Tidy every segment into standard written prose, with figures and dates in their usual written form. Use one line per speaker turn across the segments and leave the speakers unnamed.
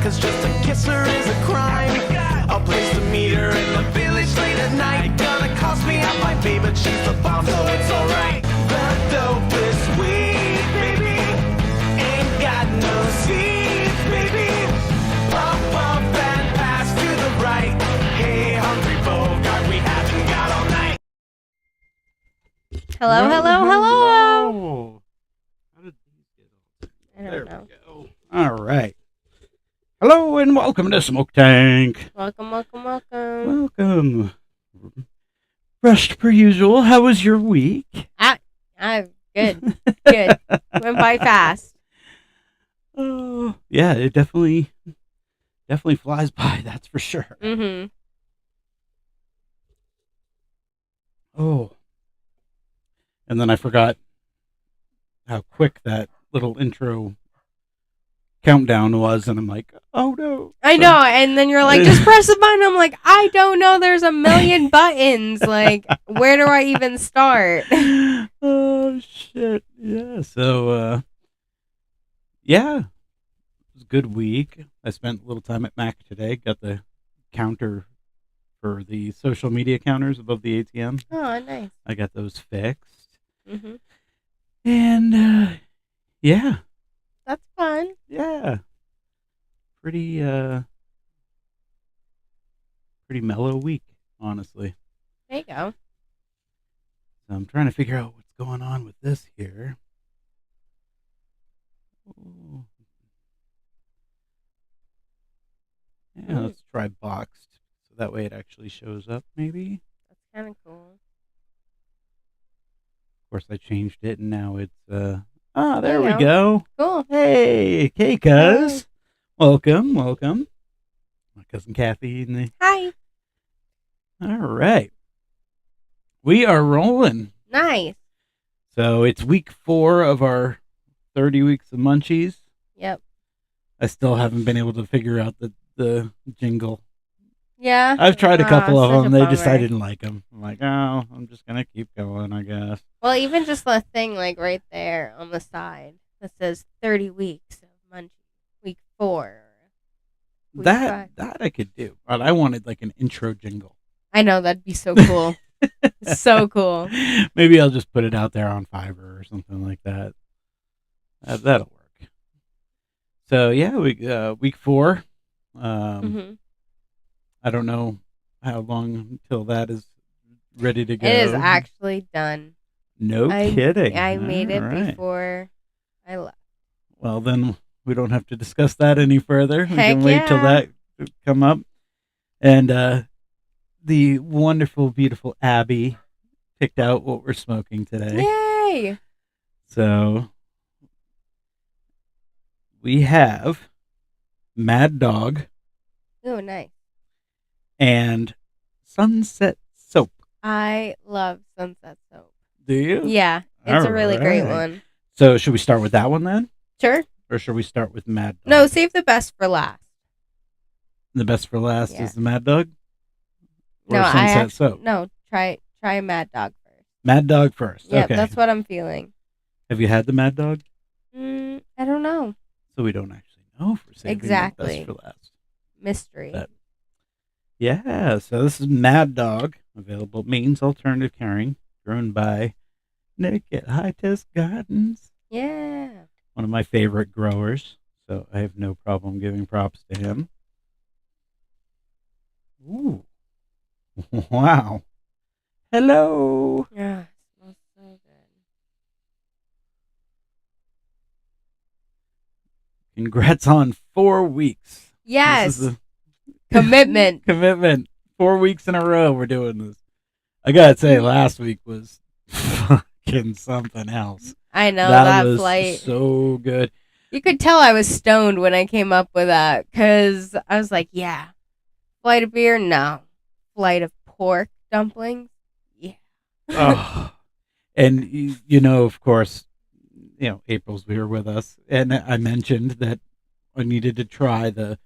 cause just to kiss her is a crime. A place to meet her in the village late at night. Gonna cost me half my fee, but she's the bomb, so it's alright. The dopest weed, baby, ain't got no seeds, baby. Pump up and pass to the right. Hey, Humphrey Bogart, we haven't got all night.
Hello.
How did these get
I
There
don't know.
we go. All right. Hello and welcome to Smoke Tank.
Welcome.
Welcome. Rushed per usual. How was your week?
I'm good. Good. Went by fast.
Oh, yeah, it definitely flies by. That's for sure.
Mm-hmm.
Oh. And then I forgot how quick that little intro countdown was, and I'm like, oh no.
I know, and then you're like, just press the button. I'm like, I don't know. There's a million buttons. Like, where do I even start?
Oh shit. Yeah. So yeah. It was a good week. I spent a little time at Mac today. Got the counter for the social media counters above the ATM.
Oh, nice.
I got those fixed.
Mm-hmm.
And yeah.
That's fun.
Yeah. Pretty mellow week, honestly.
There you go.
So I'm trying to figure out what's going on with this here. Ooh. Yeah, let's try boxed. So that way it actually shows up, maybe.
That's kind of cool.
Of course, I changed it, and now it's, there
There you
we go.
Cool.
Hey, cuz. Welcome. My cousin Kathy. And
Hi.
all right. We are rolling.
Nice.
So it's week 4 of our 30 weeks of Munchies.
Yep.
I still haven't been able to figure out the jingle.
Yeah.
I've tried a couple of
such a
them. They just, I
bummer.
didn't like them. I'm like, oh, I'm just going to keep going, I guess.
Well, even just the thing like right there on the side that says 30 weeks of Munchie, week 4. Week 5.
That I could do. But I wanted like an intro jingle.
I know, that'd be so cool. So cool.
Maybe I'll just put it out there on Fiverr or something like that. That'll work. So yeah, week 4.
Mm-hmm.
I don't know how long until that is ready to go.
It is actually done.
No kidding.
I made it
All right.
before I left.
Well, then we don't have to discuss that any further. We
Heck
can wait till
yeah.
that come up. And the wonderful, beautiful Abby picked out what we're smoking today.
Yay!
So we have Mad Dog
Oh, nice.
and Sunset Soap.
I love Sunset Soap.
Do you?
Yeah, it's a really great
Alright.
one.
So should we start with that one then?
Sure.
Or should we start with Mad Dog?
No, save the best for last.
The best for last
Yeah.
is the Mad Dog? Or
No,
Sunset Soap?
No, try Mad Dog first.
Mad Dog first.
Yep,
okay.
that's what I'm feeling.
Have you had the Mad Dog?
I don't know.
So we don't actually know if we're saving the
Exactly.
best for last.
Mystery.
That- Yeah, so this is Mad Dog, available at Means Alternative Carrying, grown by Nick at High Test Gardens,
Yeah.
one of my favorite growers, so I have no problem giving props to him. Ooh. Wow. Hello.
Yeah, it smells so good.
Congrats on 4 weeks.
Yes.
This is
Commitment.
commitment. 4 weeks in a row we're doing this. I gotta say, last week was fucking something else.
I know that
was
flight.
so good.
You could tell I was stoned when I came up with that because I was like, yeah. Flight of beer? No. Flight of pork dumplings? Yeah.
Oh. And you know, of course, April's here with us, and I mentioned that I needed to try the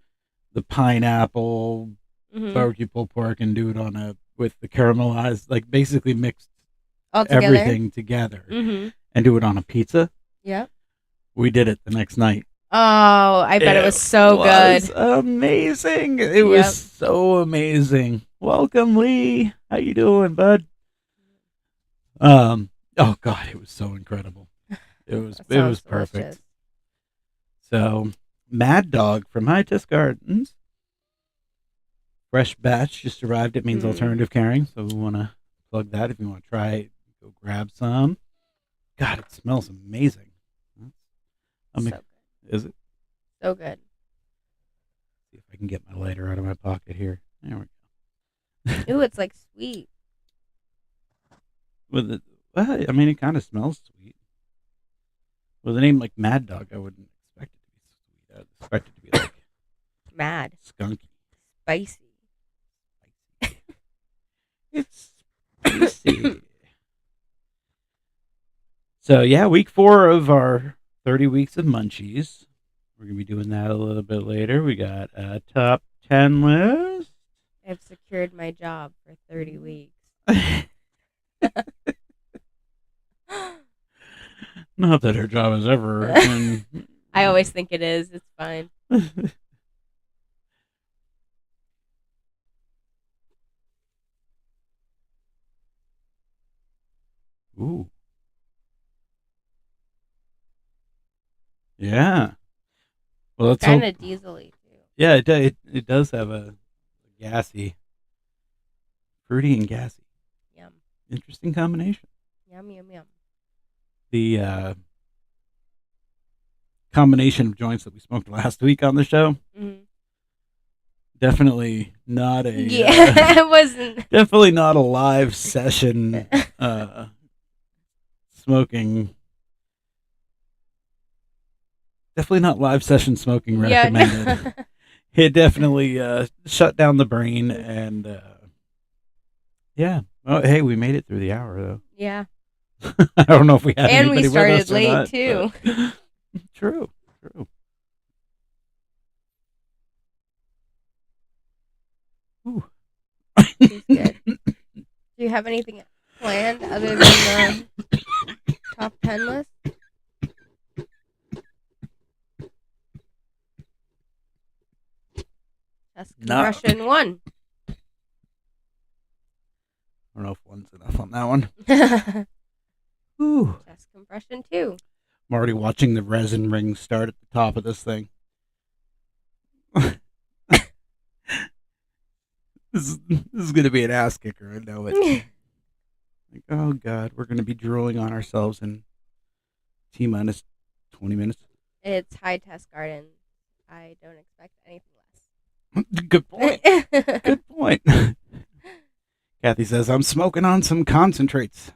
pineapple
Mhm.
barbecue pulled pork and do it with the caramelized, like basically mixed
All together?
everything together
Mm-hmm.
and do it on a pizza.
Yep.
We did it the next night.
Oh, I bet it was so
was
good.
amazing. It
Yep.
was so amazing. Welcome, Lee. How you doing, bud? Oh God, it was so incredible. It was
That
it was
sounds
perfect.
delicious.
So, Mad Dog from High Test Gardens. Fresh batch just arrived. It means
Mm.
alternative carrying, so we want to plug that. If you want to try it, go grab some. God, it smells amazing.
So good.
Is it?
So good.
See if I can get my lighter out of my pocket here. There we go.
Ooh, it's like sweet.
With it, well, I mean, it kind of smells sweet. With a name like Mad Dog, I wouldn't expect it to be sweet. I'd expect it to be like
Mad.
skunky.
Spicy.
It's spicy. So yeah, week 4 of our 30 weeks of munchies. We're gonna be doing that a little bit later. We got a top 10 list.
I've secured my job for 30 weeks.
Not that her job has ever been.
I always think it is. It's fine.
Ooh. Yeah. Well, let's
Kind
hope.
of diesely too.
Yeah, it does have a gassy, fruity and gassy.
Yum.
Interesting combination.
Yum, yum, yum.
The combination of joints that we smoked last week on the show,
Mhm.
definitely not a
Yeah, it wasn't.
definitely not a live session smoking. Definitely not live session smoking
Yeah, no.
recommended. It definitely shut down the brain and yeah. Oh, hey, we made it through the hour though.
Yeah.
I don't know if we had
And we
anybody with
started
us or
late,
not,
too.
but- True. Ooh.
She's good. Do you have anything planned other than the top 10 list? That's
No.
compression 1.
I don't know if one's enough on that one.
Chest
Ooh.
compression 2.
I'm already watching the resin ring start at the top of this thing. This is going to be an ass kicker. I know it. Like, oh God, we're going to be drooling on ourselves in T minus 20 minutes.
It's High Test Garden. I don't expect anything
Good point.
less.
Good point. Kathy says, I'm smoking on some concentrates.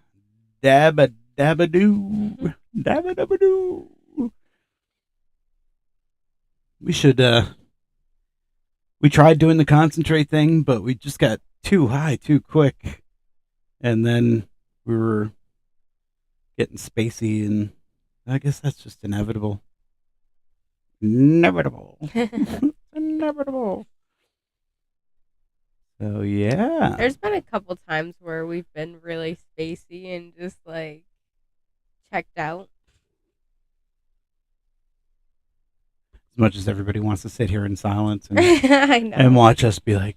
Dabba dabba doo. Dabba dabba doo. We should, we tried doing the concentrate thing, but we just got too high too quick. And then we were getting spacey, and I guess that's just inevitable. Inevitable. Inevitable. So yeah.
There's been a couple times where we've been really spacey and just like checked out.
As much as everybody wants to sit here in silence and,
I know.
and watch us be like,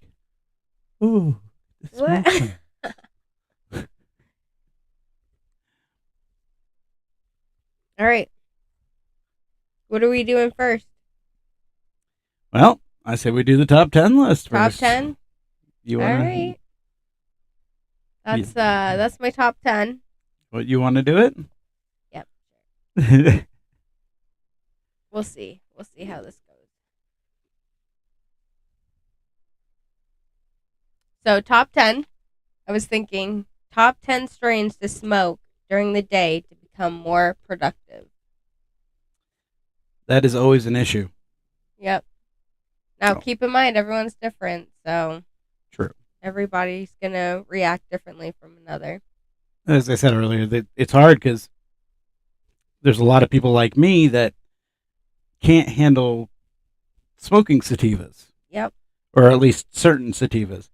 ooh, the
What?
smoking.
All right. What are we doing first?
Well, I say we do the top 10 list
Top
first.
10?
You
All
wanna,
right. That's my top 10.
What, you want to do it?
Yep. We'll see. We'll see how this goes. So, top 10. I was thinking top 10 strains to smoke during the day to become more productive.
That is always an issue.
Yep. Now,
Oh.
keep in mind, everyone's different. So,
True.
everybody's going to react differently from another.
As I said earlier, that it's hard because there's a lot of people like me that can't handle smoking sativas,
Yep.
or at least certain sativas.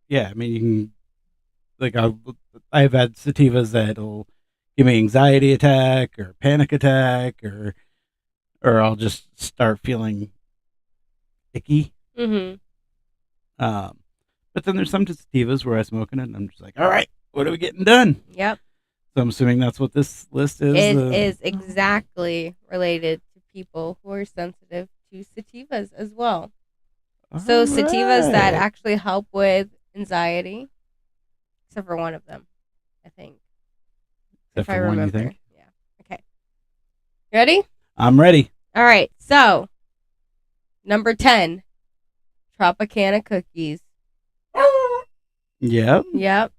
Yeah, I mean, you can, like, I've had sativas that'll give me anxiety attack or panic attack, or I'll just start feeling icky.
Mm-hmm.
But then there's some sativas where I smoke it and I'm just like, all right, what are we getting done?
Yep.
So I'm assuming that's what this list is.
It is exactly related to people who are sensitive to sativas as well. So
All
sativas that
right.
actually help with anxiety, except for one of them, I think.
Except
if I
for one, you
remember.
think?
Yeah. Okay. Ready?
I'm ready.
All right. So, number 10, Tropicana cookies.
Yep.
Yep.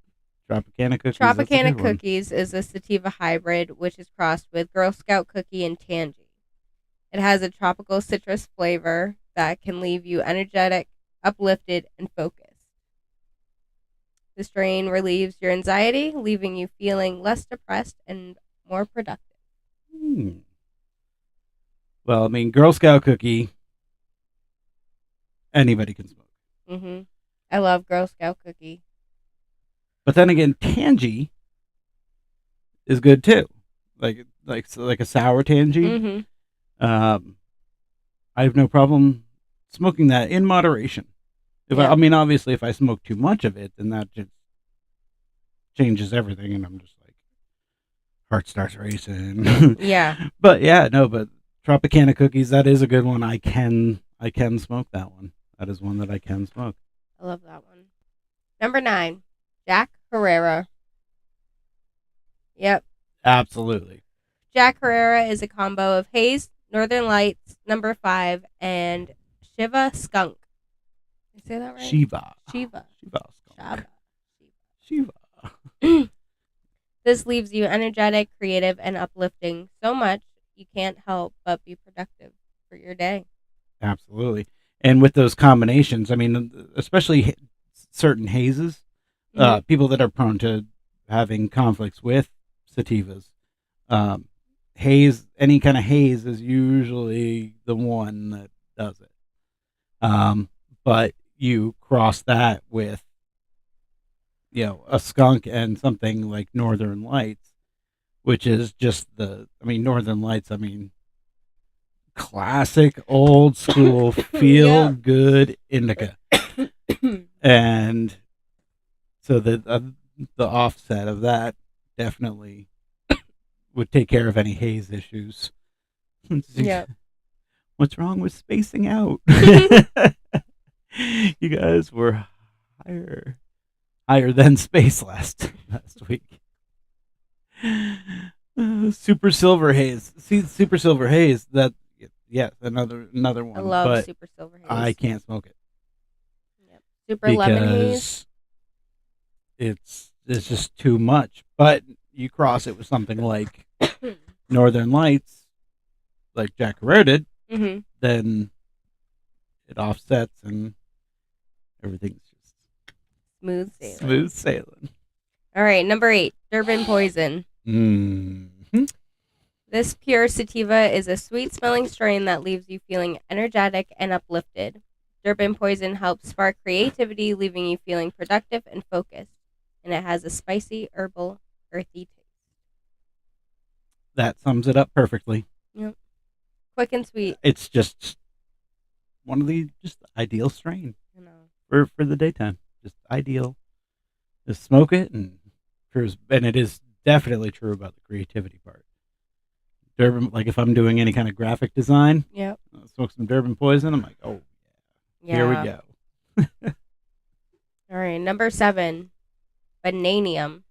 Tropicana cookies. that's a
Tropicana
good one.
cookies is a sativa hybrid which is crossed with Girl Scout cookie and Tangy. It has a tropical citrus flavor that can leave you energetic, uplifted, and focused. The strain relieves your anxiety, leaving you feeling less depressed and more productive.
Hmm. Well, I mean, Girl Scout cookie, anybody can smoke.
Mm-hmm. I love Girl Scout cookie.
But then again, Tangy is good too. Like a sour Tangy.
Mm-hmm.
I have no problem smoking that in moderation.
Yeah.
I mean, obviously, if I smoke too much of it, then that just changes everything, and I'm just like, heart starts racing.
Yeah.
But yeah, no, but Tropicana cookies, that is a good one. I can smoke that one. That is one that I can smoke.
I love that one. Number 9, Jack Herrera. Yep.
Absolutely.
Jack Herrera is a combo of Haze, Northern Lights, Number 5, and Shiva Skunk. Did I say that right?
Shiva.
Shiva.
Skunk.
Shiva.
Shiva.
This leaves you energetic, creative, and uplifting so much you can't help but be productive for your day.
Absolutely. And with those combinations, I mean, especially certain hazes, people that are prone to having conflicts with sativas, haze, any kind of haze is usually the one that does it. But you cross that with, a skunk and something like Northern Lights, which is just Northern Lights, classic old school feel
Yeah.
good indica. And so the offset of that definitely would take care of any haze issues.
Yep.
What's wrong with spacing out? You guys were higher than space last week. Super Silver Haze. See, Super Silver Haze. That another one.
I love
but
Super Silver Haze.
I can't smoke it
Yep. Super Lemon Haze.
because it's just too much. But you cross it with something like Northern Lights, like Jack Herrera did,
Mm-hmm.
then it offsets and everything's just
Smooth sailing.
smooth sailing.
All right, number 8, Durban Poison.
Mm-hmm.
This pure sativa is a sweet-smelling strain that leaves you feeling energetic and uplifted. Durban Poison helps spark creativity, leaving you feeling productive and focused. And it has a spicy, herbal, earthy taste.
That sums it up perfectly.
Quick and sweet.
It's just one of the ideal strain
You know.
for the daytime. Just ideal. Just smoke it and it is definitely true about the creativity part. Durban, like if I'm doing any kind of graphic design,
Yep.
smoke some Durban Poison. I'm like, oh,
Yeah.
here we go.
All right, number 7, Bananium.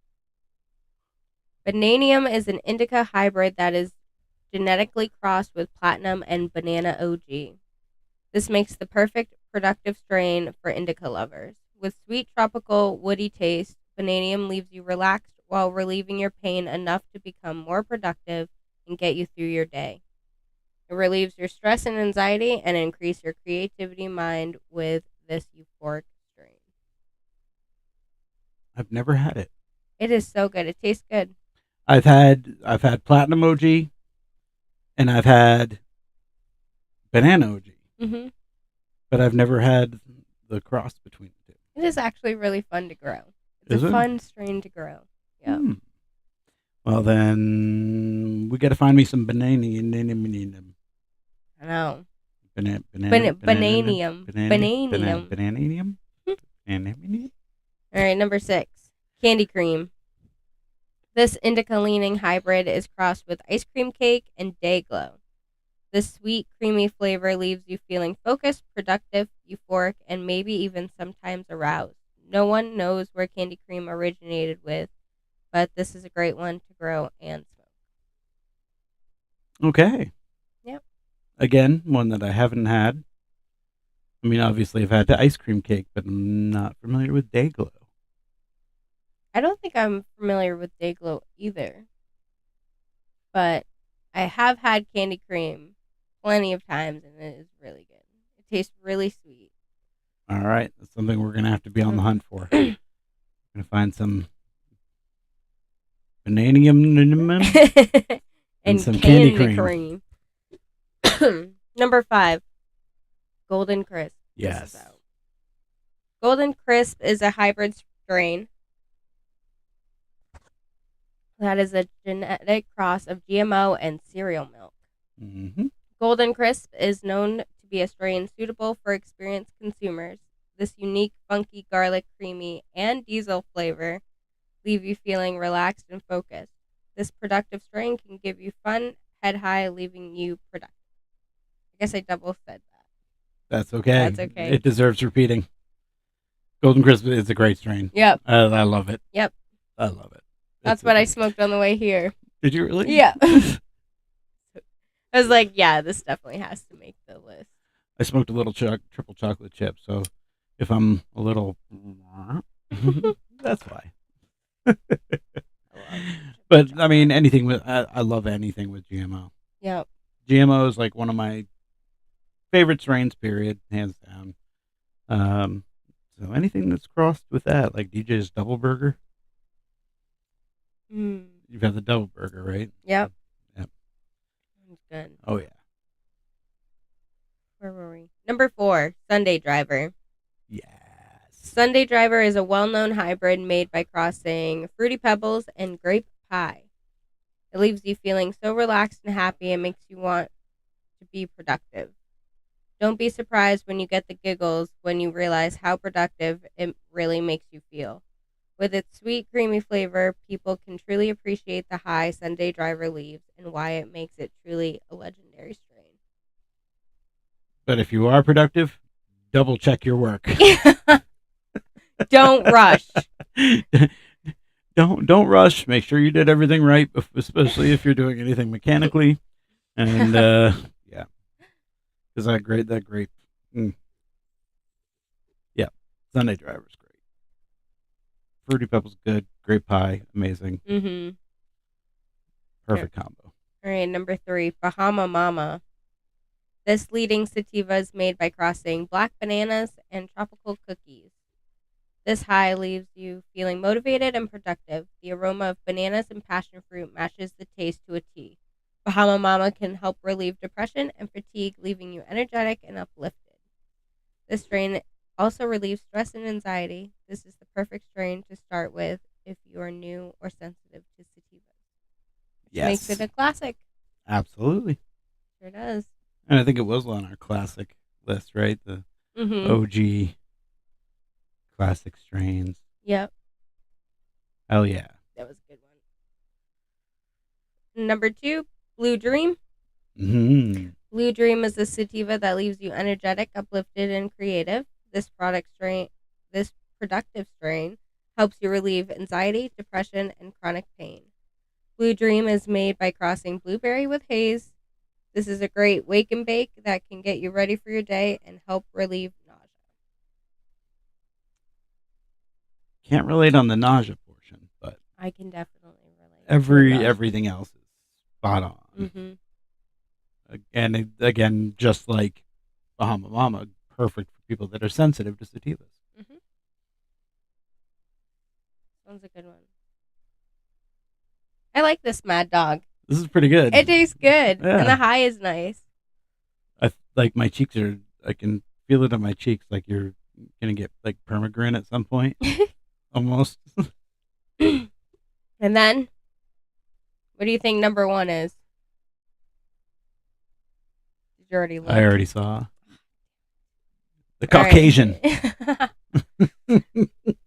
Bananium is an indica hybrid that is genetically crossed with platinum and banana OG. This makes the perfect productive strain for indica lovers. With sweet tropical woody taste, Bananium leaves you relaxed while relieving your pain enough to become more productive and get you through your day. It relieves your stress and anxiety and increase your creativity mind with this euphoric strain.
I've never had it.
It is so good. It tastes good.
I've had Platinum OG, and I've had Banana OG,
Mm-hmm.
but I've never had the cross between the two.
It is actually really fun to grow. It's
Is
a
it?
fun strain to grow. Yeah.
Hmm. Well, then we got to find me some banana.
I know.
Banana.
Bananium. Bananium.
Bananium. Bananium.
All right, number 6. Candy cream. This indica-leaning hybrid is crossed with ice cream cake and day glow. This sweet, creamy flavor leaves you feeling focused, productive, euphoric, and maybe even sometimes aroused. No one knows where candy cream originated with, but this is a great one to grow and smoke.
Okay.
Yep.
Again, one that I haven't had. I mean, obviously, I've had the ice cream cake, but I'm not familiar with Dayglow.
I don't think I'm familiar with day glow either, but I have had candy cream plenty of times, and it is really good. It tastes really sweet.
All right. That's something we're going to have to be on the hunt for. Going to find some bananium
and
some
candy
candy
cream. Number 5, Golden Crisp. This
Yes.
is out. Golden Crisp is a hybrid strain that is a genetic cross of GMO and cereal milk.
Mm-hmm.
Golden Crisp is known to be a strain suitable for experienced consumers. This unique, funky, garlic, creamy, and diesel flavor leave you feeling relaxed and focused. This productive strain can give you fun, head high, leaving you productive. I guess I double said that.
That's okay.
That's okay.
It deserves repeating. Golden Crisp is a great strain.
Yep.
I love it.
Yep.
I love it.
That's what I smoked on the way here.
Did you really?
Yeah. I was like, yeah, this definitely has to make the list.
I smoked a little triple chocolate chip, so if I'm a little, that's why. But I mean, anything with I love anything with GMO.
Yep.
GMO is like one of my favorite strains. Period, hands down. So anything that's crossed with that, like DJ's Double Burger.
Mm.
You've had the Double Burger, right?
Yep.
Yep.
That's good.
Oh yeah.
Where were we? Number 4, Sunday Driver.
Yes.
Sunday Driver is a well-known hybrid made by crossing Fruity Pebbles and grape pie. It leaves you feeling so relaxed and happy and makes you want to be productive. Don't be surprised when you get the giggles when you realize how productive it really makes you feel. With its sweet, creamy flavor, people can truly appreciate the high Sunday Driver leaves and why it makes it truly a legendary strain.
But if you are productive, double check your work.
Don't rush.
Don't rush. Make sure you did everything right, especially if you're doing anything mechanically. And yeah, because that grape. Yeah, Sunday Driver's great. Fruity Pebbles good. Grape pie amazing.
Mm-hmm.
Perfect combo.
All right, number 3, Bahama Mama. This leading sativa is made by crossing black bananas and tropical cookies. This high leaves you feeling motivated and productive. The aroma of bananas and passion fruit matches the taste to a T. Bahama Mama can help relieve depression and fatigue, leaving you energetic and uplifted. This strain also relieves stress and anxiety. This is the perfect strain to start with if you are new or sensitive to sativas.
Yes.
Makes it a classic.
Absolutely.
Sure does.
And I think it was on our classic list, right? The
Mm-hmm.
OG classic strains.
Yep.
Hell yeah.
That was a good one. Number 2, Blue Dream.
Mm-hmm.
Blue Dream is a sativa that leaves you energetic, uplifted, and creative. This productive strain helps you relieve anxiety, depression, and chronic pain. Blue Dream is made by crossing blueberry with haze. This is a great wake and bake that can get you ready for your day and help relieve nausea.
Can't relate on the nausea portion, but
I can definitely relate.
everything else is spot on.
Mm-hmm.
And again, just like Bahama Mama, perfect for people that are sensitive to sativas.
Mm-hmm. One's a good one. I like this Mad Dog.
This is pretty good.
It tastes good,
Yeah.
and the high is nice.
Like my cheeks are, I can feel it on my cheeks. Like you're gonna get like permagrin at some point, almost.
And then What do you think number 1 is? Did you already look?
I already saw the
All right.
Caucasian.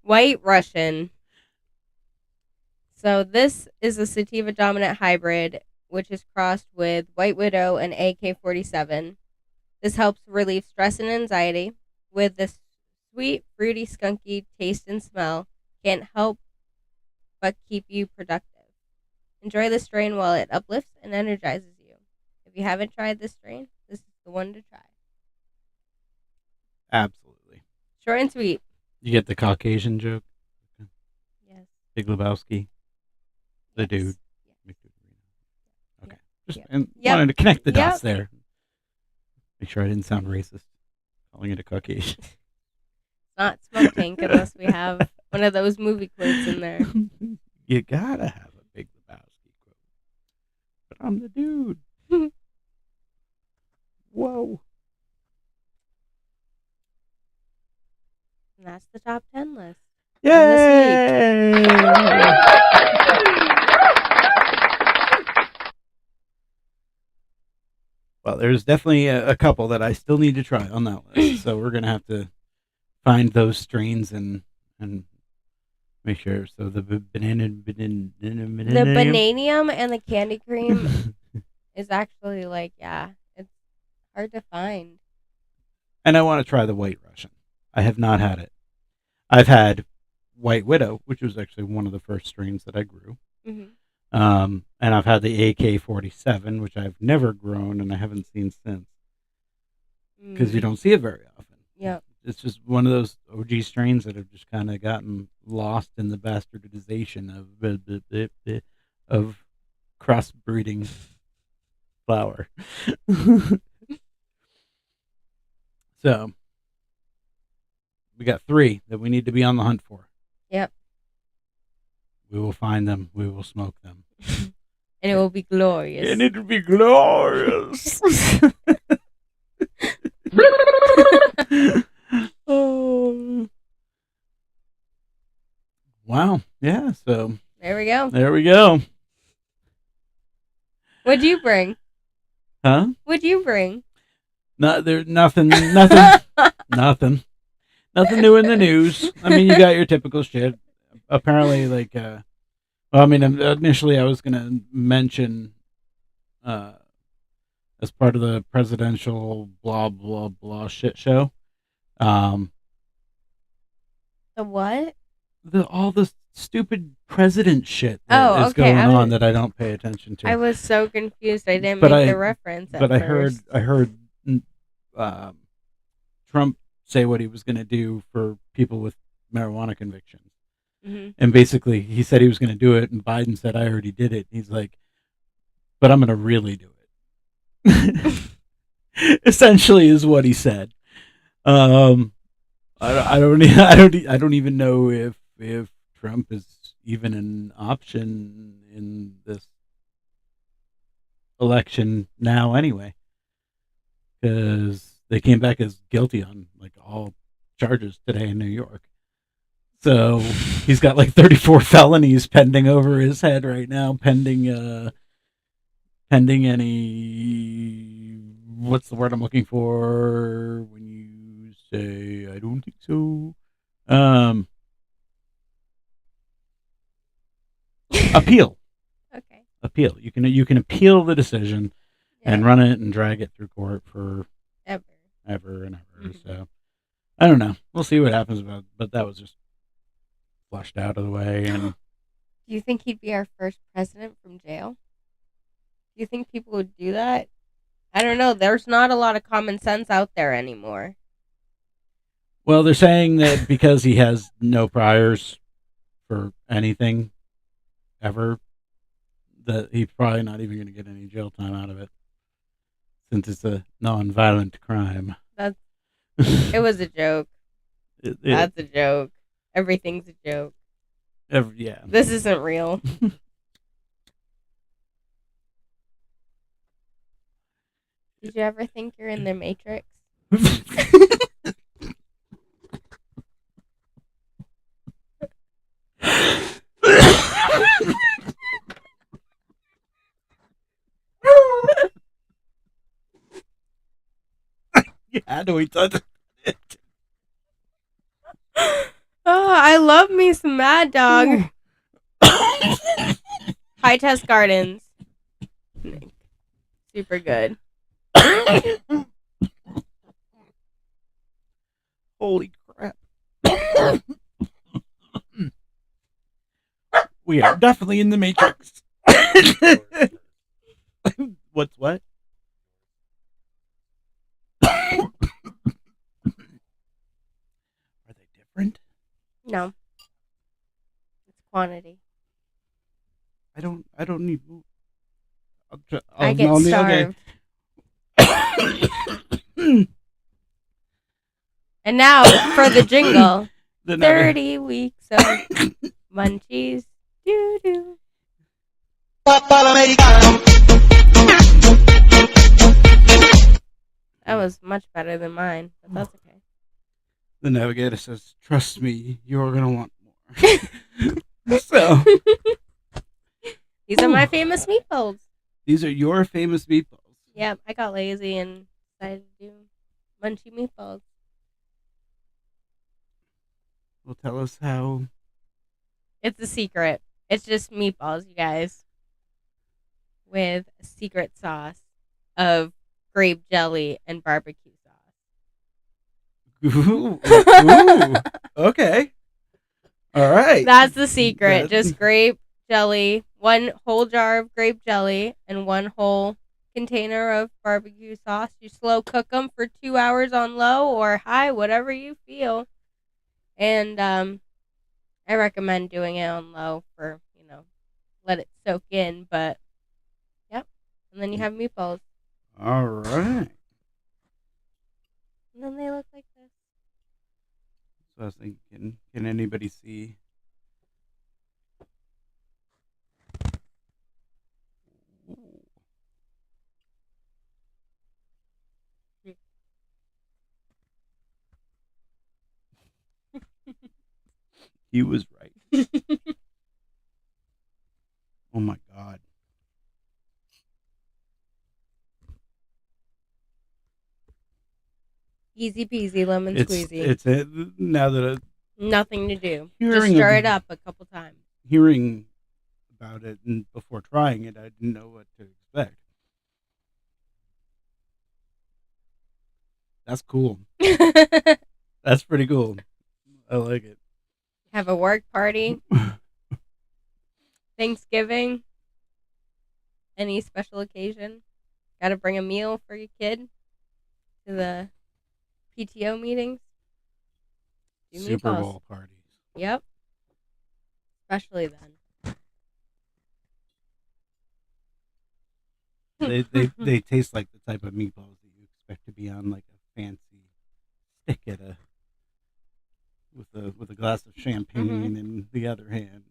White Russian. So this is a sativa dominant hybrid, which is crossed with White Widow and AK-47. This helps relieve stress and anxiety. With this sweet, fruity, skunky taste and smell, can't help but keep you productive. Enjoy the strain while it uplifts and energizes you. If you haven't tried this strain, this is the one to try.
Absolutely.
Short and sweet.
You get the Caucasian joke?
Yes.
Big Lebowski. The
Yes.
dude.
Yes.
Okay. Just
Yep.
and
Yep.
wanted to connect the dots
Yep.
there. Make sure I didn't sound racist. Calling it a Caucasian.
It's not Smoke Tank unless we have one of those movie quotes in there.
You gotta have a Big Lebowski quote. But I'm the dude. Whoa.
And that's the top 10 list.
Yay! Well, there's definitely a couple that I still need to try on that list. So we're gonna have to find those strains and make sure. So the banana,
The Bananium and the candy cream is actually it's hard to find.
And I want to try the White Russian. I have not had it. I've had White Widow, which was actually one of the first strains that I grew.
Mm-hmm.
And I've had the AK-47, which I've never grown and I haven't seen since because you don't see it very often.
Yep.
It's just one of those OG strains that have just kind of gotten lost in the bastardization of crossbreeding flower. So we got 3 that we need to be on the hunt for.
Yep.
We will find them. We will smoke them.
And it will be glorious.
And it'll be glorious. Oh. Wow. Yeah. So
There we go.
there we go.
What'd you bring?
Huh?
What'd you bring?
No, there's nothing new in the news. I mean, you got your typical shit. Apparently, initially I was gonna mention, as part of the presidential blah blah blah shit show,
The what?
all the stupid president shit that
Oh,
is
okay,
going
I
on
was-
that I don't pay attention to.
I was so confused. I didn't
But
make
I-
the reference.
but
at
I heard Trump say what he was going to do for people with marijuana convictions.
Mm-hmm.
And basically, he said he was going to do it, and Biden said, "I already did it." He's like, "But I'm going to really do it." Essentially, is what he said. I don't even know if Trump is even an option in this election now, anyway, because they came back as guilty on like all charges today in New York. So he's got like 34 felonies pending over his head right now, pending any, what's the word I'm looking for when you say I don't think so? Appeal.
Okay.
Appeal. You can appeal the decision and
Yeah.
run it and drag it through court for
Ever.
ever and ever.
Mhm.
So I don't know. We'll see what happens about. But that was just flushed out of the way, and
Do you think he'd be our first president from jail? Do you think people would do that? I don't know. There's not a lot of common sense out there anymore.
well, they're saying that because he has no priors for anything ever, that he's probably not even going to get any jail time out of it, since it's a non-violent crime.
That's- It was a joke. That's a joke. Everything's a joke.
Yeah.
This isn't real. Did you ever think you're in the Matrix?
mad when we touched it.
Oh, I love me some Mad Dog. High Test Gardens. Super good.
Holy crap. We are definitely in the Matrix. What's what? Are they different?
No. It's quantity.
I don't need.
I get starved. And now for the jingle. 30 weeks of munchies. Doo doo. That was much better than mine, but that's okay.
The navigator says, "Trust me, you're gonna want more." So
These are my famous meatballs.
these are your famous meatballs.
Yep, I got lazy and decided to do munchy meatballs.
Well, tell us how.
It's a secret. It's just meatballs, you guys, with a secret sauce of grape jelly and barbecue sauce.
Ooh, ooh, okay. All right.
That's the secret.
That's-
Just grape jelly, one whole jar of grape jelly, and one whole container of barbecue sauce. You slow cook them for 2 hours on low or high, whatever you feel. And I recommend doing it on low for, let it soak in. But, yep. And then you have meatballs.
All right.
And then they look like this.
So I was thinking, can anybody see? Ooh. He was right. Oh my God.
Easy peasy, lemon squeezy.
It's now that
Nothing to do. Just
Hearing
stir
of-
it up a couple times.
hearing about it and before trying it, I didn't know what to expect. That's cool. That's pretty cool. I like it.
Have a work party, Thanksgiving, any special occasion. Got to bring a meal for your kid to the PTO meetings. Do
Super
meatballs.
Bowl parties.
Yep. Especially then.
They taste like the type of meatballs that you expect to be on like a fancy stick at a with a glass of champagne in the other hand.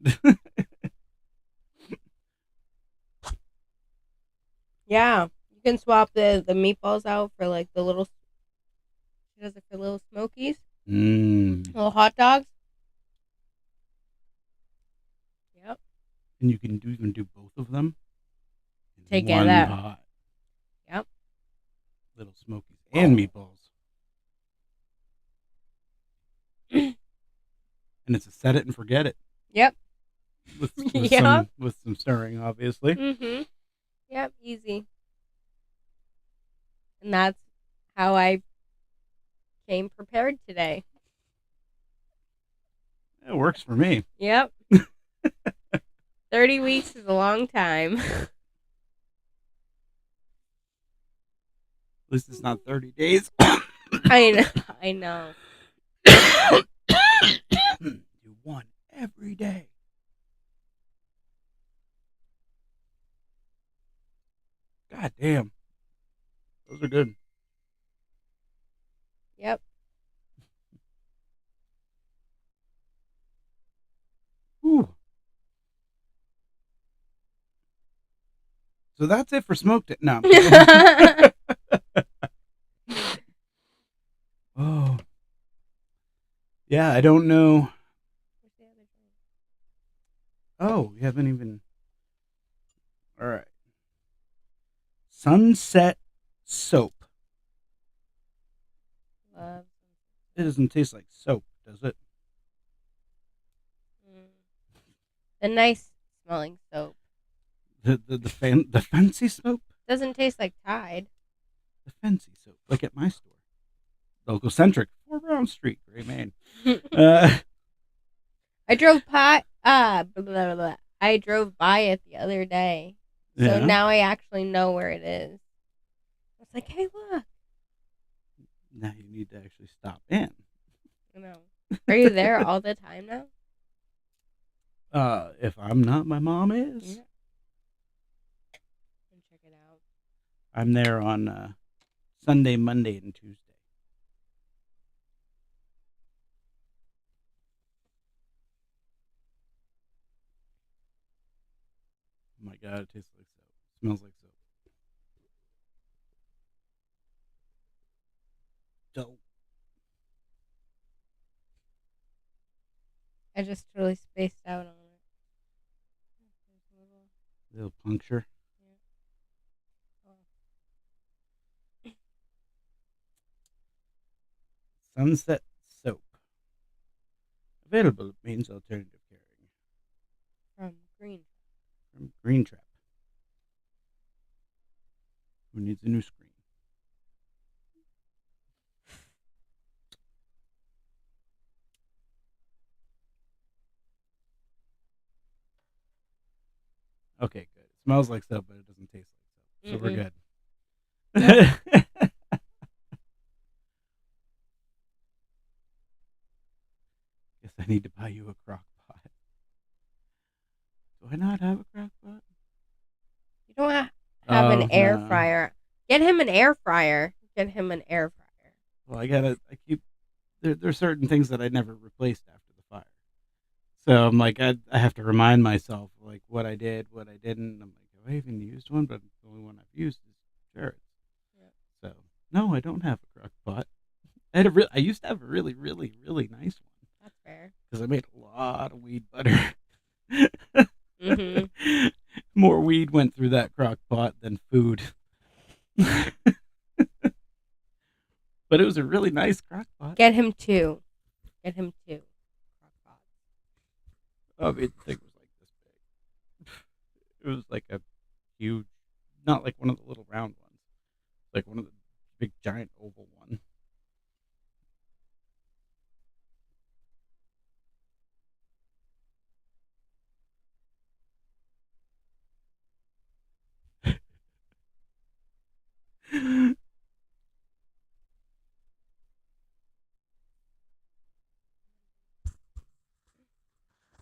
Yeah. You can swap the meatballs out for like the little, she does it for little smokies, little hot dogs. Yep.
And you can do both of them. In
Take care of
one
that.
pot.
Yep.
Little smokies and meatballs. And it's a set it and forget it.
Yep.
With
Yep.
some stirring, obviously.
Mm-hmm. Yep, easy. And that's how I came prepared today.
It works for me.
Yep. 30 weeks is a long time.
At least it's not 30 days.
I know.
You won every day. God damn. Those are good.
Yep.
Whew. So that's it for smoked it. No. Oh. Yeah, I don't know. Oh, we haven't even. All right. Sunset soap. It doesn't taste like soap, does it?
The nice smelling soap.
The fancy soap?
Doesn't taste like Tide.
The fancy soap, like at my store. Local centric, 4 Brown Street, Gray, Maine.
I drove by. Blah, blah, blah. I drove by it the other day, so
Yeah.
now I actually know where it is. I was like, "Hey, look!"
Now you need to actually stop in.
You know, are you there all the time now?
If I'm not, my mom is.
Yeah. Check it out.
I'm there on Sunday, Monday, and Tuesday. Oh my god, it tastes like soap. It smells like soap. Dope.
I just totally spaced out on it.
Little puncture. Sunset soap. Available at Maine's Alternative Caring.
From Green.
From Green Trap. Who needs a new screen? Okay, good. It smells like soap, but it doesn't taste like soap. So we're good. Guess I need to buy you a crock pot. Do I not have a crock pot?
You don't have an air
no.
fryer. Get him an air fryer. Get him an air fryer.
Well, I keep, there's certain things that I never replaced after the fire. So I'm like, I have to remind myself, like, what I did, what I didn't. I'm like, have I even used one? But the only one I've used is Jared's.
Yep.
So, no, I don't have a crock pot. I used to have a really, really, really nice one.
That's fair.
Because I made a lot of weed butter.
Mm-hmm.
More weed went through that crock pot than food. But it was a really nice crock pot.
Get him two. Get him two. Crock pots.
Oh, the thing was like this big. It was like a huge, not like one of the little round ones, like one of the big giant oval one.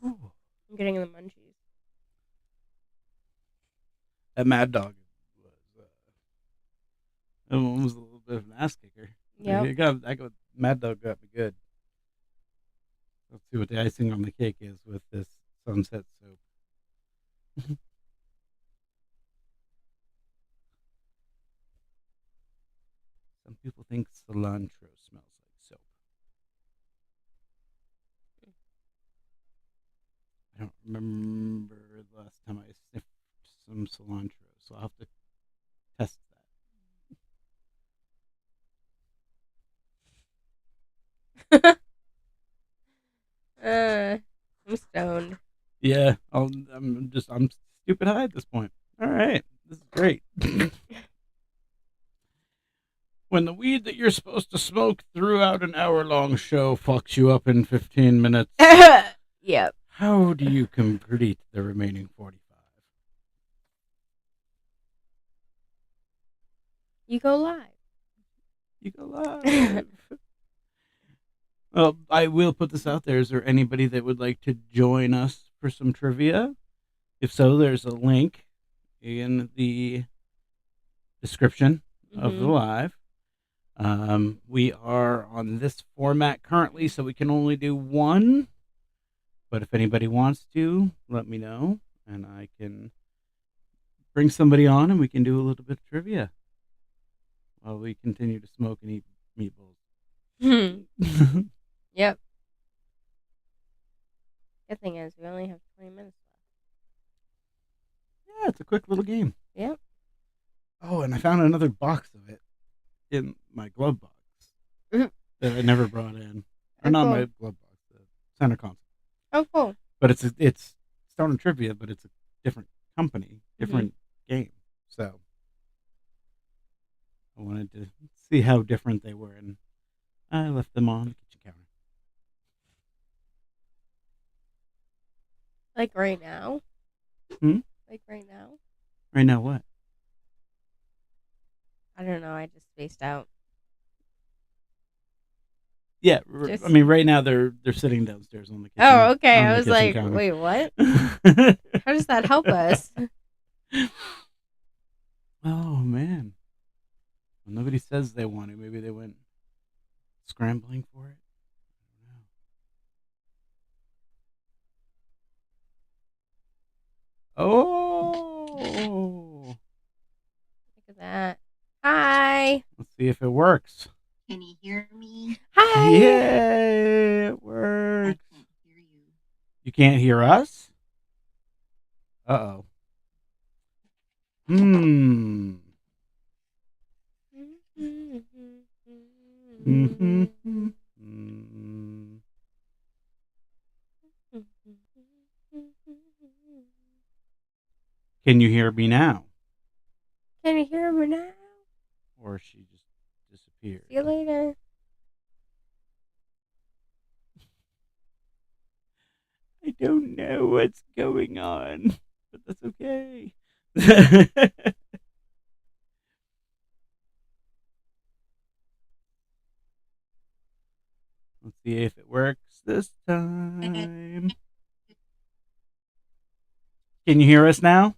Ooh.
I'm getting the munchies.
That Mad Dog was a little bit of an ass kicker.
Yep.
Mad Dog got me good. Let's see what the icing on the cake is with this sunset soap. Some people think cilantro smells like soap. I don't remember the last time I sniffed some cilantro, so I'll have to test that.
I'm stoned.
Yeah, I'm stupid high at this point. All right, this is great. When the weed that you're supposed to smoke throughout an hour-long show fucks you up in 15 minutes,
Yep.
how do you complete the remaining 45?
You go live.
You go live. Well, I will put this out there. Is there anybody that would like to join us for some trivia? If so, there's a link in the description of the live. We are on this format currently, so we can only do one. But if anybody wants to, let me know, and I can bring somebody on, and we can do a little bit of trivia while we continue to smoke and eat meatballs.
Yep. Good thing is, we only have 20 minutes left.
Yeah, it's a quick little game.
Yep.
Oh, and I found another box of it in my glove box. that I never brought in. Or
Oh,
not
cool.
my glove box, the center console.
Oh, cool.
But it's Stoner Trivia, but it's a different company, different game. So I wanted to see how different they were, and I left them on the kitchen counter.
Like right now?
Hmm?
Like right now?
Right now, what?
I don't know. I just spaced out.
Yeah,
Just-
I mean, right now they're sitting downstairs on the kitchen.
Oh, okay.
on
I
the
was
kitchen
like,
counter.
wait, what? How does that help us?
Oh man, well, nobody says they want to. Maybe they went scrambling for it. I don't know. Oh,
Look at that. Hi.
let's see if it works.
Can you hear me?
Hi.
Yay, it
I
works.
can't hear you.
You can't hear us? Uh-oh. Hmm. Mm-hmm. Mm. Can you hear me now?
Can you hear me now?
Or she just disappeared?
See you later.
I don't know what's going on, but that's okay. Let's see if it works this time. Can you hear us now?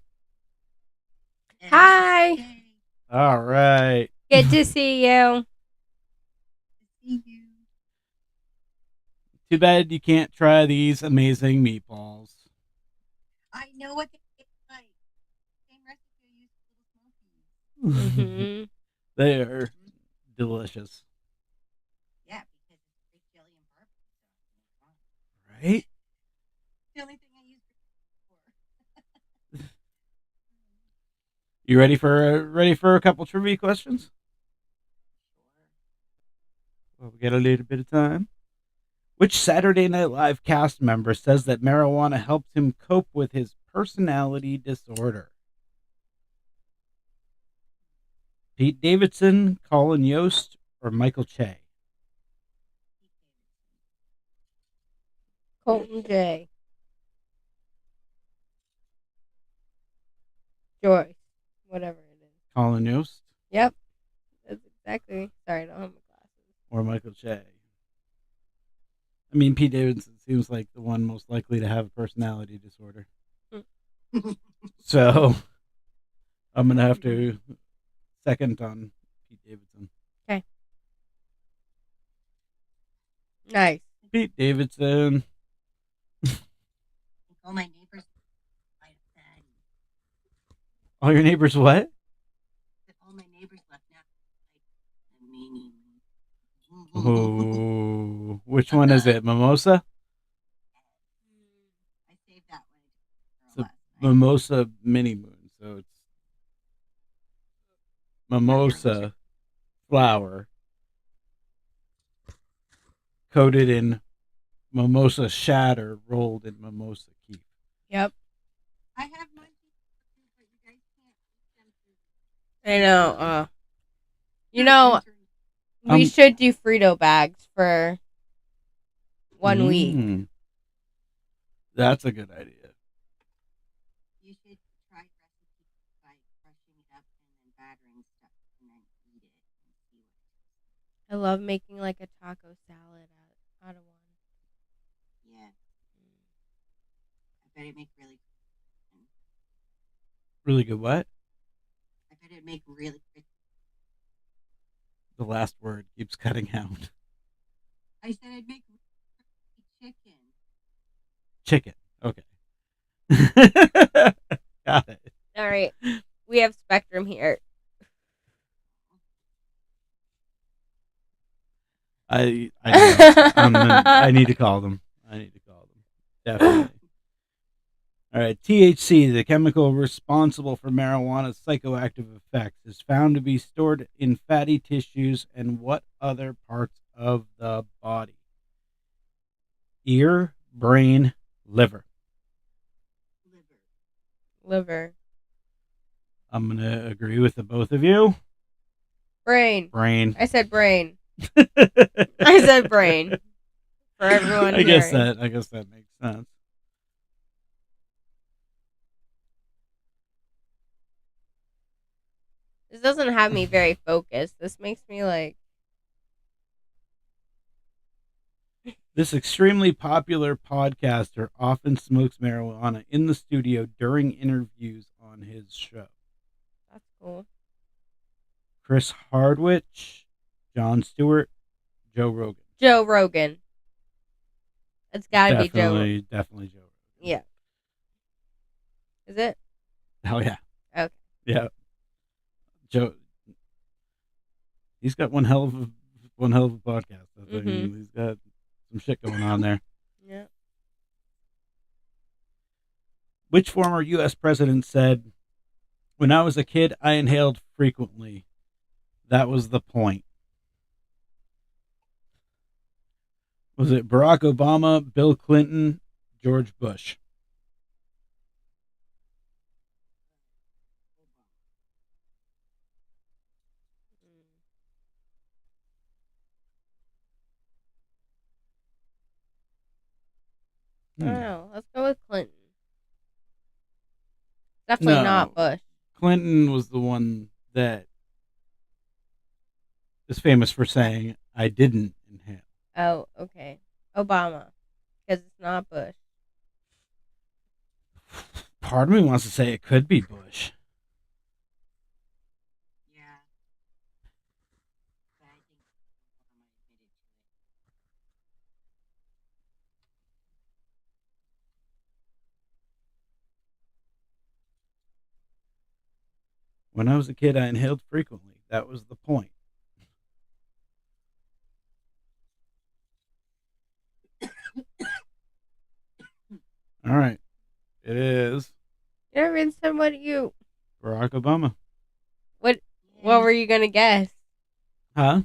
Hi.
Yay.
All right.
Good to see you.
See you.
Too bad you can't try these amazing meatballs.
I know what they taste like. Same recipe I used for Little Smokies.
Hmm
They are delicious,
Yeah, because it's great jelly and barbecue sauce.
right?
The only thing I use for.
You ready for a couple trivia questions? Well, we got a little bit of time. Which Saturday Night Live cast member says that marijuana helped him cope with his personality disorder? Pete Davidson, Colin Yost, or Michael Che?
Colton J. Joyce. Whatever it is.
Colin Yost
Yep. That's exactly. Sorry, I don't have my glasses.
or Michael Che? I mean, Pete Davidson seems like the one most likely to have a personality disorder. So I'm going to have to second on Pete Davidson.
Nice.
Pete Davidson.
All my neighbors might have said
All your neighbors what?
that all my neighbors left now. Like a meanie.
Oh, which one is it? Mimosa?
I saved that one
So,
for last night.
Mimosa Mini Moon. So it's mimosa flower coated in mimosa shatter rolled in mimosa keef.
Yep.
I have mine, but you guys can't eat them through.
I know. You know, we should do Frito bags for 1 week.
Mm. That's a good idea.
You should try recipes by crushing it up and then battering stuff and then eat it and see what.
I love making like a taco salad out of one.
Yeah. I bet it make really.
Really good what?
I bet it make really.
The last word keeps cutting out.
I said I'd make chicken.
Chicken. Okay. Got it.
All right. We have Spectrum here.
I need to call them. Definitely. All right. THC, the chemical responsible for marijuana's psychoactive effects, is found to be stored in fatty tissues and what other parts of the body? Ear, brain, liver.
Liver.
Liver.
I'm going to agree with the both of you.
Brain.
Brain.
I said brain. I said brain. For everyone
I guess
hearing.
that makes sense.
This doesn't have me very focused. This makes me like.
This extremely popular podcaster often smokes marijuana in the studio during interviews on his show.
That's cool.
Chris Hardwich, Jon Stewart, Joe Rogan.
Joe Rogan. It's gotta be Joe.
Definitely Joe Rogan.
Yeah. Is it?
Hell yeah.
Okay.
Yeah. Joe. He's got one hell of a podcast. I think.
Mhm.
He's got some shit going on there.
Yeah.
Which former U.S. president said, "When I was a kid, I inhaled frequently. That was the point." Was it Barack Obama, Bill Clinton, George Bush?
I don't know. Let's go with Clinton. Definitely
No.
not Bush.
Clinton was the one that is famous for saying, "I didn't inhale."
Oh, okay. Obama. Because it's not Bush.
Part of me wants to say it could be Bush.
Yeah. But I think Obama admitted to it.
When I was a kid, I inhaled frequently. That was the point. All right. It is
You never even said what you.
Barack Obama.
What were you gonna guess?
Huh?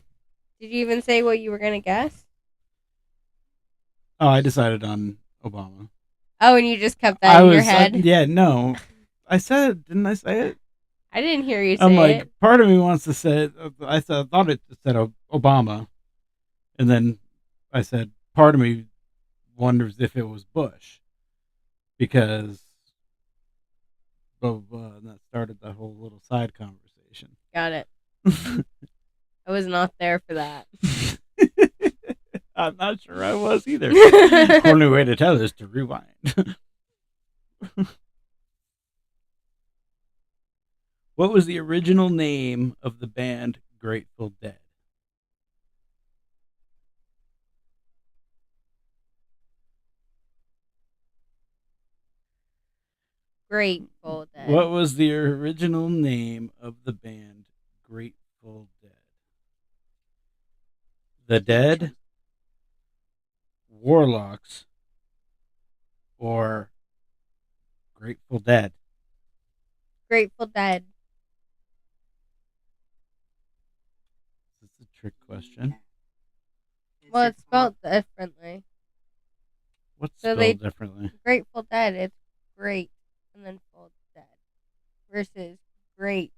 Did you even say what you were gonna guess?
Oh, I decided on Obama.
Oh, and you just kept that in your head.
Yeah, no. I said it. Didn't I say it?
I didn't hear you say
I'm like,
it.
part of me wants to say it. I thought it said Obama. And then I said, part of me wonders if it was Bush. Because that started the whole little side conversation.
Got it. I was not there for that.
I'm not sure I was either. The only way to tell is to rewind. What was the original name of the band Grateful Dead?
Grateful Dead.
What was the original name of the band Grateful Dead? The Dead, Warlocks, or Grateful Dead?
Grateful Dead.
That's a trick question.
Well, it's spelled differently.
What's
So
spelled differently?
Grateful Dead. It's great and then full dead versus Grateful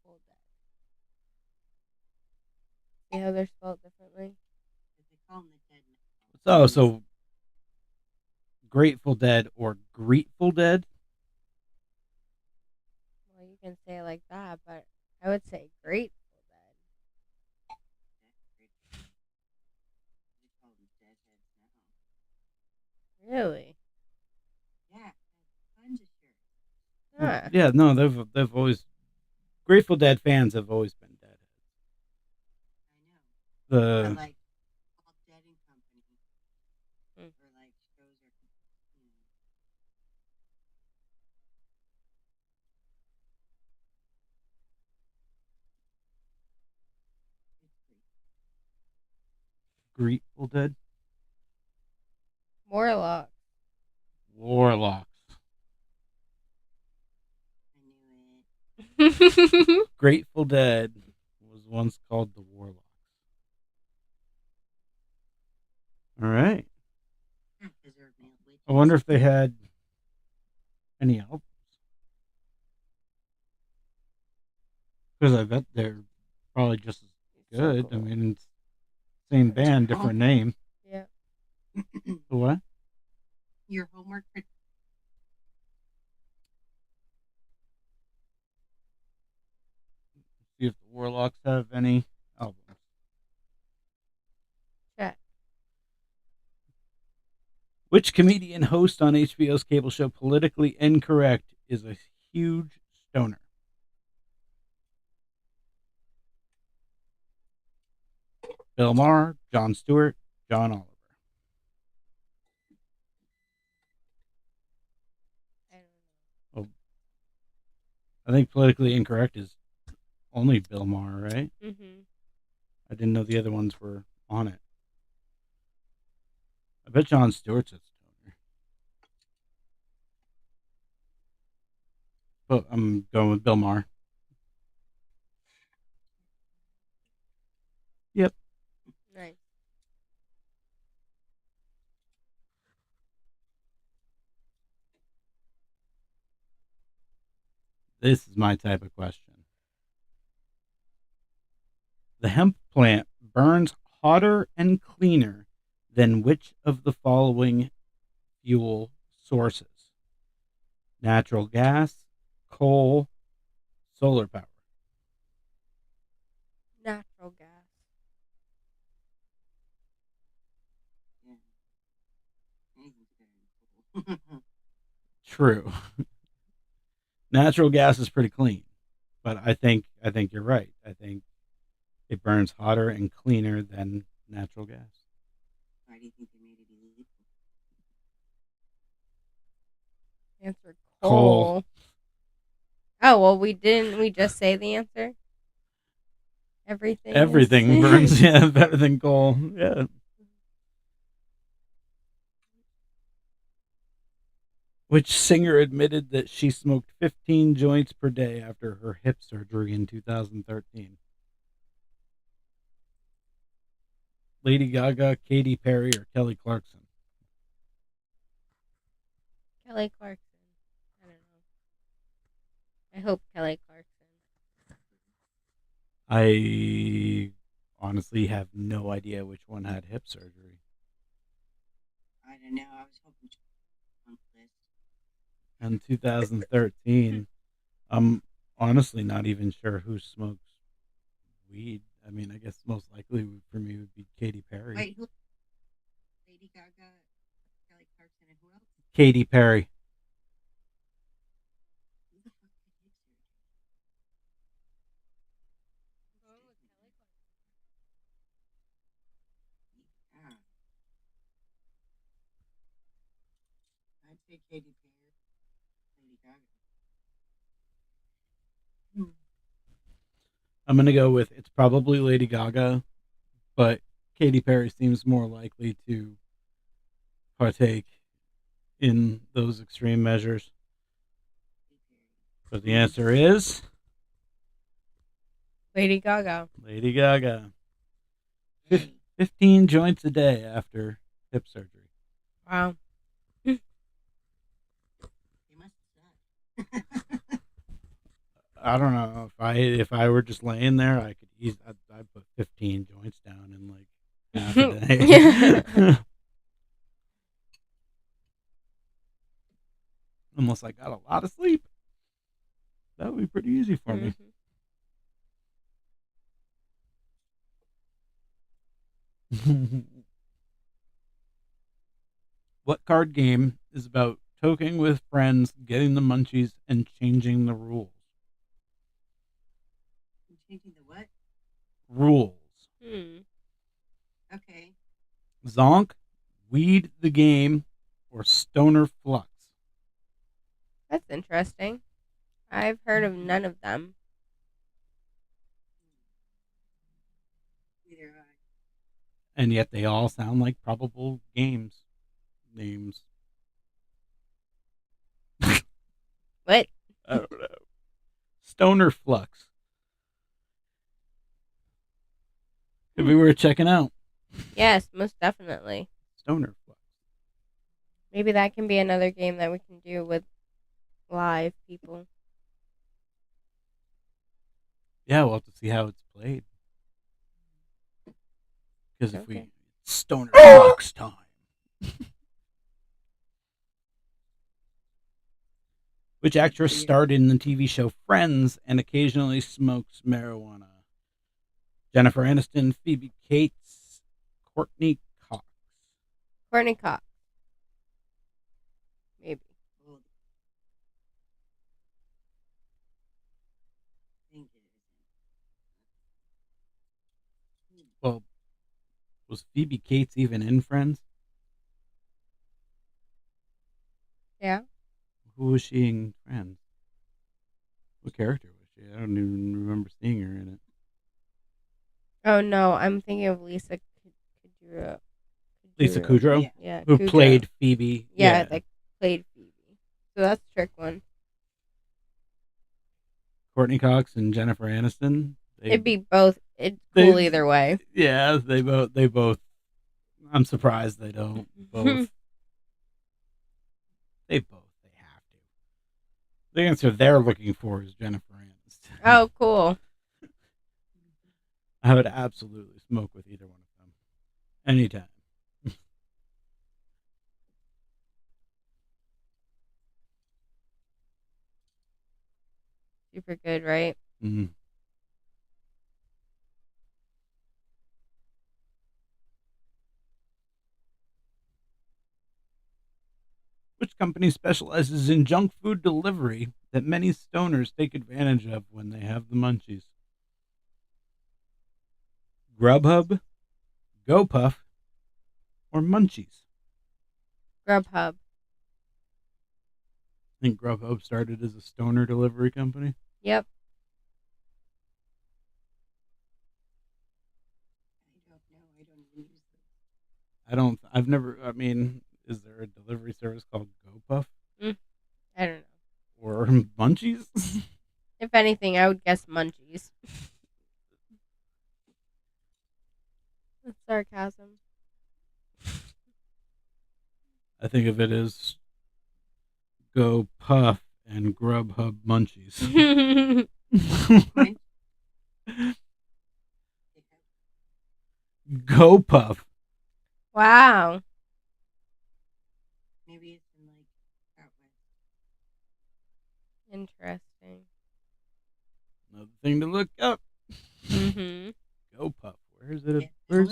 Dead. See how they're spelled differently?
They call them the dead now.
Oh, so Grateful Dead or Grateful Dead?
Well, you can say it like that, but I would say Grateful Dead.
They call them deadheads now.
Really?
Yeah, tons of shirts.
Huh.
Yeah, no, they've always Grateful Dead fans have always been deadheads.
I know.
The
But like all Dead and Company,
Mm.
or like shows are, you know, it's pretty.
Grateful Dead,
Morlock.
Warlocks.
I knew it.
Grateful Dead was once called the Warlocks. All right.
Because they're male witches.
I wonder if they had any albums. Because I bet they're probably just as
So
good. I
cool.
mean, it's same band, different name.
Yeah.
What?
Your homework for
See if the Warlocks have any albums.
Check.
Which comedian host on HBO's cable show Politically Incorrect is a huge stoner? Bill Maher, Jon Stewart, John Oliver.
I don't know.
I think Politically Incorrect is only Bill Maher, right?
Mm-hmm.
I didn't know the other ones were on it. I bet Jon Stewart's a stoner. But I'm going with Bill Maher. Yep.
Nice.
This is my type of question. The hemp plant burns hotter and cleaner than which of the following fuel sources? Natural gas, coal, solar power.
Natural gas.
anything's better.
True. Natural gas is pretty clean, but I think you're right. I think it burns hotter and cleaner than natural gas.
Why do you think they made it illegal?
Answer
Coal.
coal. Oh well, we just say the answer. Everything.
Everything burns, yeah, better than coal. Yeah. Which singer admitted that she smoked 15 joints per day after her hip surgery in 2013? Lady Gaga, Katy Perry, or Kelly Clarkson?
Kelly Clarkson. I don't know. I hope Kelly Clarkson.
I honestly have no idea which one had hip surgery.
I don't know. I was hoping on the list.
In 2013, I'm honestly not even sure who smokes weed. I mean, I guess most likely for me would be Katy Perry.
Wait, who? Lady Gaga, Kelly Clarkson, and who else?
Katy Perry.
Who the fuck did hip surgery? Yeah. I'd say Katy Perry, Lady Gaga.
I'm going to go with it's probably Lady Gaga, but Katy Perry seems more likely to partake in those extreme measures. But the answer is
Lady Gaga.
Lady Gaga.
Hey,
15 joints a day after hip surgery.
Wow.
they must suck.
I don't know if I were just laying there, I could I'd put 15 joints down in like half a day.
Yeah.
Unless I got a lot of sleep, that would be pretty easy for me. What card game is about toking with friends, getting the munchies, and changing the rules?
I'm changing the what?
Rules.
Okay.
Zonk, Weed the Game, or Stoner Flux?
That's interesting. I've heard of none of them.
Either
And yet they all sound like probable games names.
What?
I don't know. Stoner Flux. Could be worth checking out.
Yes, most definitely.
Stoner Flux.
Maybe that can be another game that we can do with live people.
Yeah, we'll have to see how it's played. Because if
Okay.
we Stoner Flux time. Which actress starred in the TV show Friends and occasionally smokes marijuana? Jennifer Aniston, Phoebe Cates, Courtney Cox.
Courtney Cox. Maybe.
Well, I think it is.
Well, was Phoebe Cates even in Friends?
Yeah.
Who was she in Friends? What character was she? I don't even remember seeing her in it.
Oh no, I'm thinking of Lisa Kudrow.
Lisa Kudrow,
Yeah.
Yeah.
who
Kudrow.
played Phoebe.
Yeah, that played Phoebe. So that's trick one.
Courtney Cox and Jennifer Aniston.
It'd be both. It's
they-
cool either way.
Yeah, they both. I'm surprised they don't both. They have to. The answer they're looking for is Jennifer Aniston.
Oh, cool.
I would absolutely smoke with either one of them. Anytime.
Super good, right?
Mm-hmm. Which company specializes in junk food delivery that many stoners take advantage of when they have the munchies? Grubhub, GoPuff, or Munchies?
Grubhub.
I think Grubhub started as a stoner delivery company.
Yep.
I don't know. I don't even use them.
I've never, I mean, is there a delivery service called GoPuff
I don't know.
or Munchies?
If anything, I would guess Munchies. That's sarcasm.
I think of it as GoPuff and Grubhub Munchies.
Mine?
GoPuff.
Wow.
Maybe it's in like out west.
Interesting.
Another thing to look up.
Mm-hmm.
GoPuff. Where is it?
Yeah.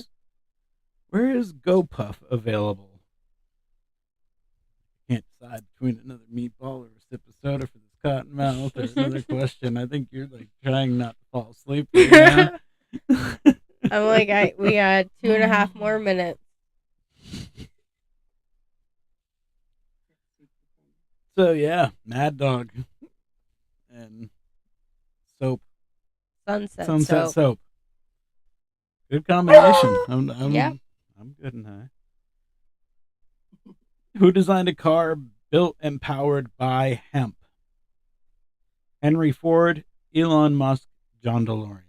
Where is GoPuff available? Can't decide between another meatball or a sip of soda for this cotton mouth or another question. I think you're like trying not to fall asleep right now.
I'm like, we got 2.5 more minutes.
So yeah, Mad Dog and soap,
Sunset
Sunset
soap.
Soap. Good combination. I'm
Yeah.
I'm good and high. Who designed a car built and powered by hemp? Henry Ford, Elon Musk, John DeLorean.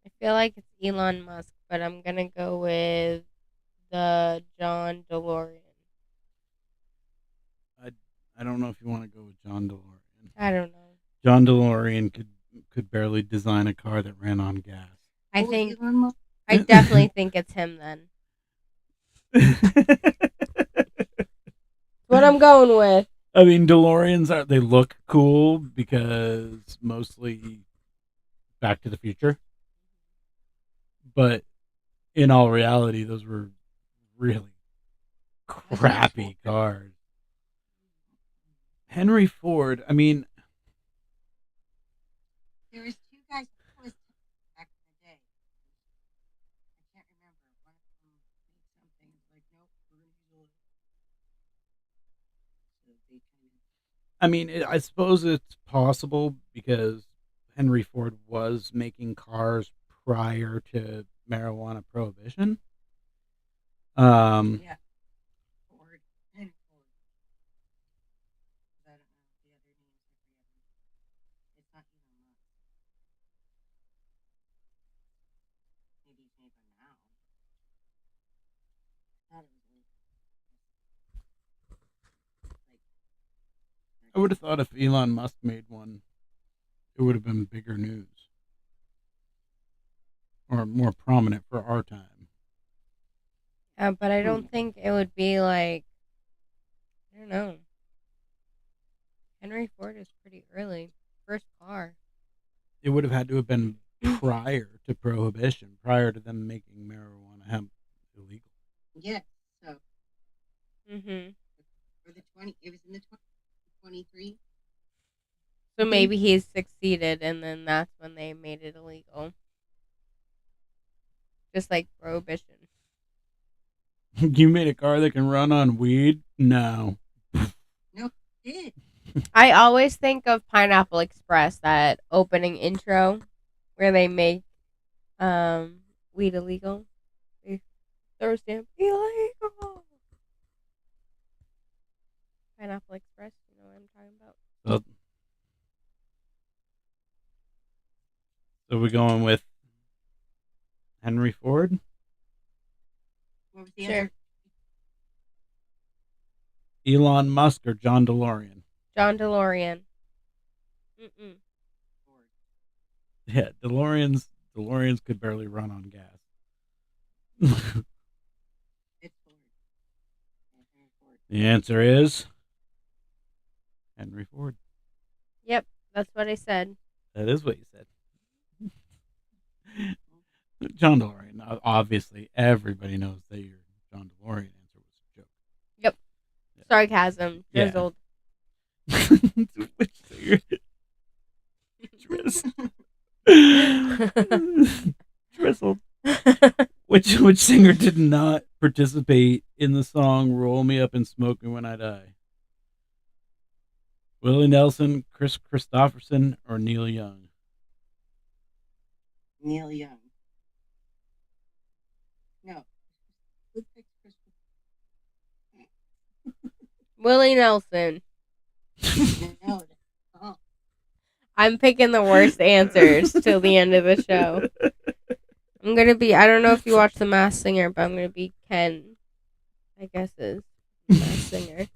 I feel like it's Elon Musk, but I'm gonna go with the John DeLorean.
I don't know if you want to go with John DeLorean.
I don't know.
John DeLorean could barely design a car that ran on gas.
I
Oh,
think
Elon Musk?
I definitely think it's him then. What I'm going with.
I mean, DeLoreans they look cool because mostly Back to the Future. But in all reality, those were really crappy cars. Henry Ford, I mean,
There was two guys that was back in the day. I can't remember. One of them made something. It's like, nope, we're gonna use it. So they kind of
I mean, I suppose it's possible because Henry Ford was making cars prior to marijuana prohibition.
yeah. Ford and Ford. I don't know the other names. It's not Elon Musk. Maybe
I would have thought if Elon Musk made one, it would have been bigger news or more prominent for our time.
But I don't think it would be like, I don't know. Henry Ford is pretty early. First car.
It would have had to have been prior to prohibition, prior to them making marijuana hemp illegal.
Yeah. So
Mm-hmm.
for the 20, it was in the 23.
So maybe he's succeeded, and then that's when they made it illegal. Just like prohibition.
You made a car that can run on weed? No.
Did
I always think of Pineapple Express, that opening intro where they make weed illegal. They throw stamp illegal. Pineapple Express, you know what I'm talking about.
So we're going with Henry Ford,
what was the
Sure.
other?
Elon Musk, or John DeLorean.
John DeLorean. Mm-mm.
Ford.
Yeah, DeLoreans could barely run on gas.
It's Ford. Yeah, Henry Ford.
The answer is Henry Ford.
Yep, that's what I said.
That is what you said. John DeLorean. Obviously, everybody knows that your John DeLorean answer was a joke.
Sarcasm.
Yeah.
Drizzled.
Which singer? Drizzled. Which singer did not participate in the song "Roll Me Up and Smoke Me When I Die"? Willie Nelson, Chris Christopherson, or Neil Young?
Neil Young. No. Who picked Christopher?
Willie Nelson.
No. Oh,
I'm picking the worst answers till the end of the show. I'm gonna be. I don't know if you watch The Masked Singer, but I'm gonna be Ken. I guess is Masked Singer.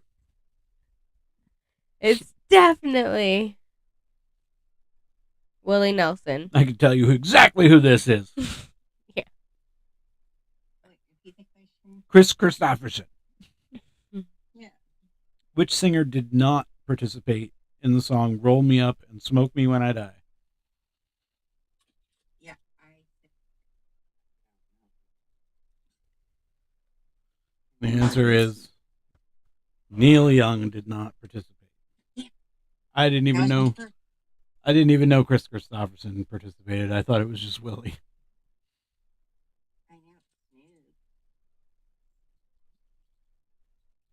It's definitely Willie Nelson.
I can tell you exactly who this is.
wait, repeat the question.
Chris Christopherson.
Yeah.
Which singer did not participate in the song "Roll Me Up and Smoke Me When I Die"?
Yeah.
The answer is Neil Young did not participate.
Yeah.
I didn't even
That was my
know.
first-
I didn't even know Chris Christopherson participated. I thought it was just Willie.
I know. It's new.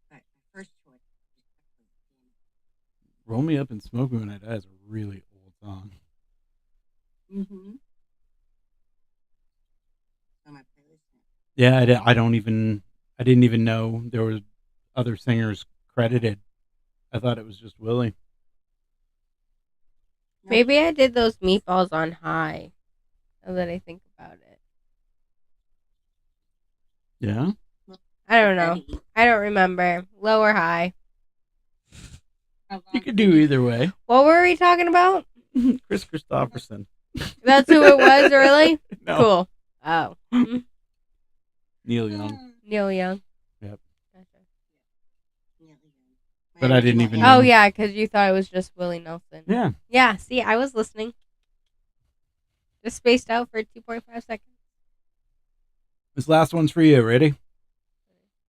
But my first choice was
"Roll Me Up and Smoke Me When I Die" is a really old song.
Mm-hmm. On my playlist now.
Yeah, I didn't even know there was other singers credited. I thought it was just Willie.
No.
Maybe I did those meatballs on high. Now that I think about it,
Yeah.
I don't know.
Eddie.
I don't remember. Low or high.
How long
You could
did
do
Eddie-
either way.
What were we talking about?
Chris Christopherson.
That's who it was, really?
No.
Cool. Oh.
Neil Young.
Neil Young.
Yep.
Gotcha.
Neil Young. My
But I didn't
original
even
answer-
Oh, yeah, because you thought it was just Willie Nelson.
Yeah.
Yeah, see, I was listening. Just spaced out for 2.5 seconds.
This last one's for you. Ready?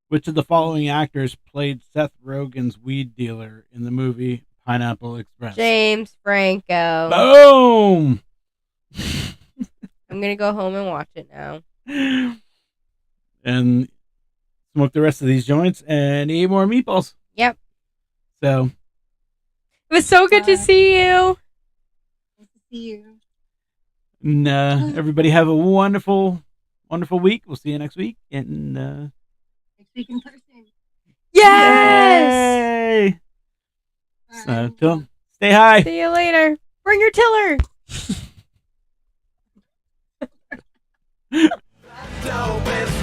Which of the following actors played Seth Rogen's weed dealer in the movie Pineapple Express?
James Franco.
Boom!
I'm going to go home and watch it now.
And smoke the rest of these joints and eat more meatballs.
Yep.
So,
It was so good to
Bye.
see you.
Nice to see you.
and, everybody have a wonderful, wonderful week. We'll see you next week. And
Next week in person.
Yes!
yay!
Bye.
So, till stay high.
See you later. Bring your tiller.
Dope is